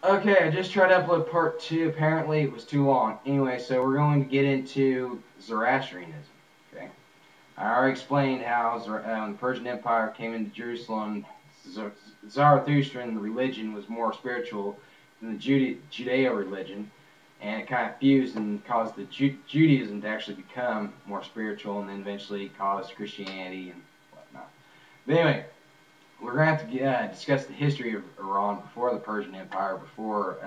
Okay, I just tried to upload part 2. Apparently it was too long. Anyway, so we're going to get into Zoroastrianism. Okay, I already explained how the Persian Empire came into Jerusalem. Zarathustrian religion was more spiritual than the Judeo religion, and it kind of fused and caused the Judaism to actually become more spiritual, and then eventually caused Christianity and whatnot. But anyway, we're going to have to discuss the history of Iran before the Persian Empire, before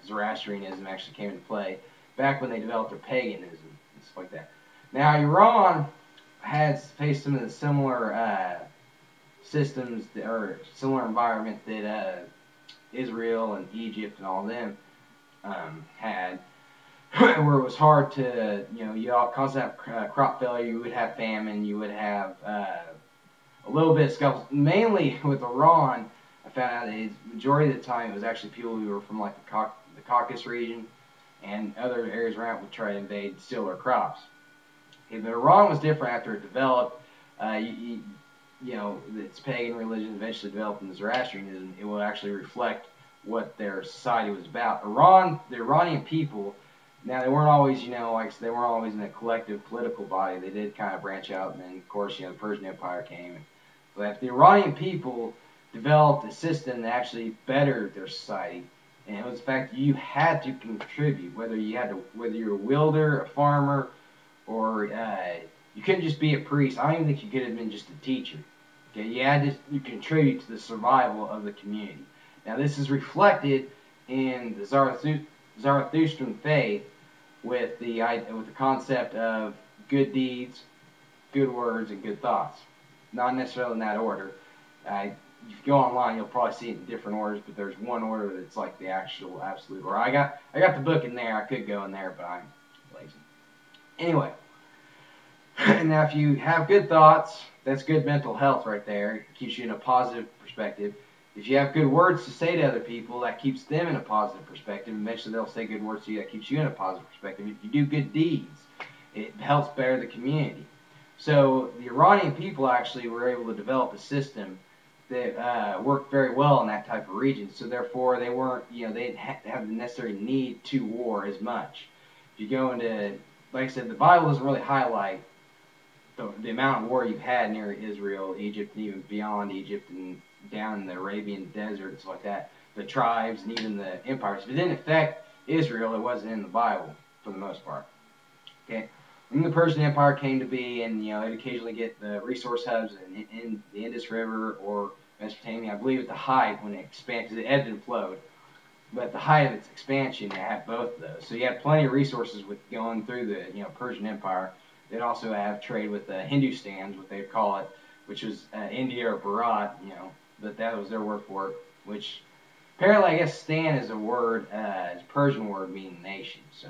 Zoroastrianism actually came into play, back when they developed their paganism and stuff like that. Now, Iran has faced some of the similar systems or similar environment that Israel and Egypt and all of them had, where it was hard to, you all constantly have crop failure, you would have famine, you would have a little bit of scuffles. Mainly with Iran, I found out that the majority of the time it was actually people who were from like the Caucasus region and other areas around would try to invade and steal their crops. Okay, but Iran was different after it developed. Its pagan religion eventually developed into Zoroastrianism. It will actually reflect what their society was about. The Iranian people, now they weren't always, like they weren't always in a collective political body. They did kind of branch out, and then of course, the Persian Empire came. But the Iranian people developed a system that actually bettered their society, and it was the fact that you had to contribute, whether you're a wielder, a farmer, or you couldn't just be a priest. I don't even think you could have been just a teacher. Okay, you had to contribute to the survival of the community. Now, this is reflected in the Zarathustran faith with the concept of good deeds, good words, and good thoughts. Not necessarily in that order. If you go online, you'll probably see it in different orders, but there's one order that's like the actual absolute order. I got the book in there. I could go in there, but I'm lazy. Anyway, now if you have good thoughts, that's good mental health right there. It keeps you in a positive perspective. If you have good words to say to other people, that keeps them in a positive perspective. Eventually they'll say good words to you, that keeps you in a positive perspective. If you do good deeds, it helps better the community. So the Iranian people actually were able to develop a system that worked very well in that type of region. So therefore they weren't, they didn't have the necessary need to war as much. If you go into, like I said, the Bible doesn't really highlight the amount of war you've had near Israel, Egypt, and even beyond Egypt and down in the Arabian desert and stuff like that, the tribes and even the empires. If it didn't affect Israel, it wasn't in the Bible for the most part. Okay, when the Persian Empire came to be, and it'd occasionally get the resource hubs in the Indus River or Mesopotamia. I believe at the height when it expanded, because it ebbed and flowed. But at the height of its expansion, it had both of those. So you had plenty of resources with going through the Persian Empire. They'd also have trade with the Hindustans, what they'd call it, which was India or Bharat, but that was their word for it. Which apparently, I guess, Stan is a word, it's a Persian word meaning nation. So,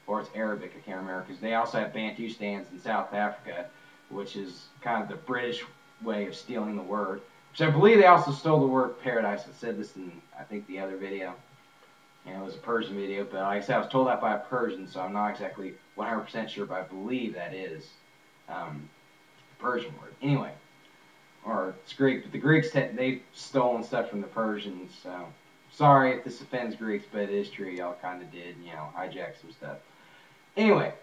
or it's Arabic, I can't remember, because they also have Bantustans in South Africa, which is kind of the British way of stealing the word. Which I believe they also stole the word paradise. I said this in, I think, the other video. And it was a Persian video, but like I said, I was told that by a Persian, so I'm not exactly 100% sure, but I believe that is a Persian word. Anyway, or it's Greek, but the Greeks, they've stolen stuff from the Persians, so sorry if this offends Greeks, but it is true. Y'all kind of did, hijack some stuff. Anyway,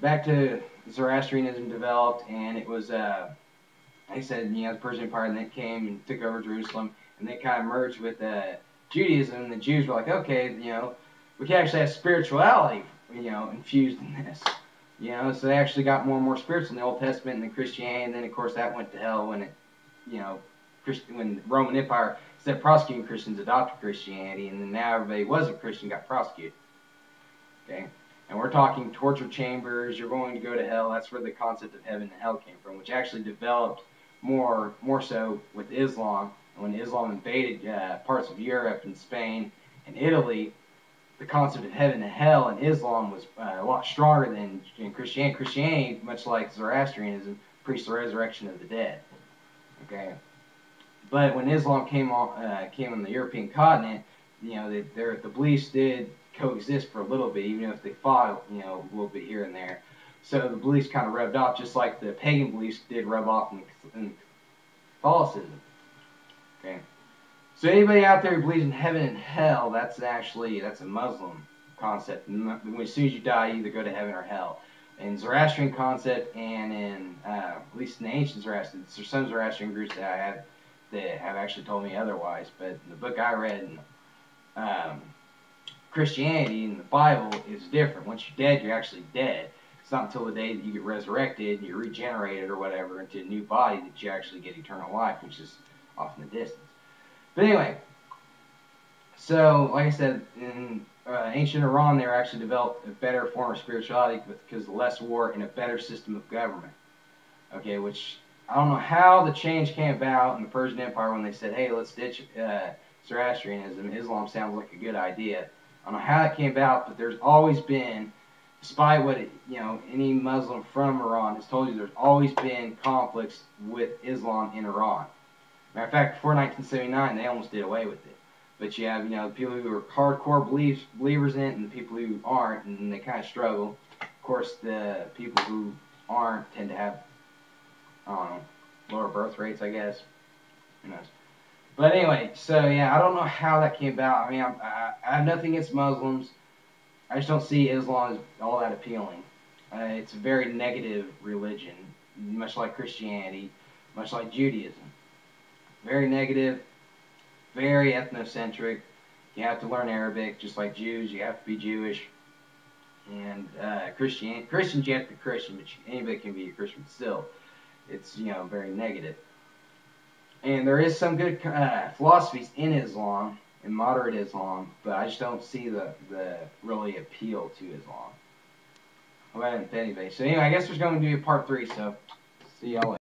back to Zoroastrianism developed, and it was, like I said, the Persian Empire, and then came and took over Jerusalem, and they kind of merged with Judaism, and the Jews were like, okay, we can actually have spirituality, infused in this. So they actually got more and more spiritual in the Old Testament and then Christianity, and then of course that went to hell when when the Roman Empire, instead of prosecuting Christians, adopted Christianity, and then now everybody who wasn't Christian got prosecuted. Okay? And we're talking torture chambers, you're going to go to hell. That's where the concept of heaven and hell came from, which actually developed more so with Islam. When Islam invaded parts of Europe and Spain and Italy, the concept of heaven and hell in Islam was a lot stronger than in Christianity. Christianity, much like Zoroastrianism, preached the resurrection of the dead. Okay, but when Islam came on the European continent, the beliefs did coexist for a little bit, even if they fought, a little bit here and there. So the beliefs kind of rubbed off, just like the pagan beliefs did rub off in Catholicism. Okay. So anybody out there who believes in heaven and hell, that's a Muslim concept. As soon as you die, you either go to heaven or hell. In Zoroastrian concept, and in at least in the ancient Zoroastrian, there's some Zoroastrian groups that have actually told me otherwise. But in the book I read, in Christianity and the Bible is different. Once you're dead, you're actually dead. It's not until the day that you get resurrected and you're regenerated or whatever into a new body that you actually get eternal life, which is off in the distance. But anyway, so like I said, in ancient Iran, they actually developed a better form of spirituality because of less war and a better system of government. Okay, which I don't know how the change came about in the Persian Empire when they said, hey, let's ditch Zoroastrianism. Islam sounds like a good idea. I don't know how that came about, but there's always been, despite what any Muslim from Iran has told you, there's always been conflicts with Islam in Iran. Matter of fact, before 1979, they almost did away with it. But you have, the people who are hardcore believers in it and the people who aren't, and they kind of struggle. Of course, the people who aren't tend to have, I don't know, lower birth rates, I guess. Who knows? But anyway, so yeah, I don't know how that came about. I mean, I have nothing against Muslims. I just don't see Islam as all that appealing. It's a very negative religion, much like Christianity, much like Judaism. Very negative, very ethnocentric. You have to learn Arabic, just like Jews. You have to be Jewish. And Christians, you have to be Christian, but anybody can be a Christian. But still, it's very negative. And there is some good philosophies in Islam, in moderate Islam, but I just don't see the really appeal to Islam. Well, anyway, so anyway, I guess there's going to be a part 3. So see y'all later.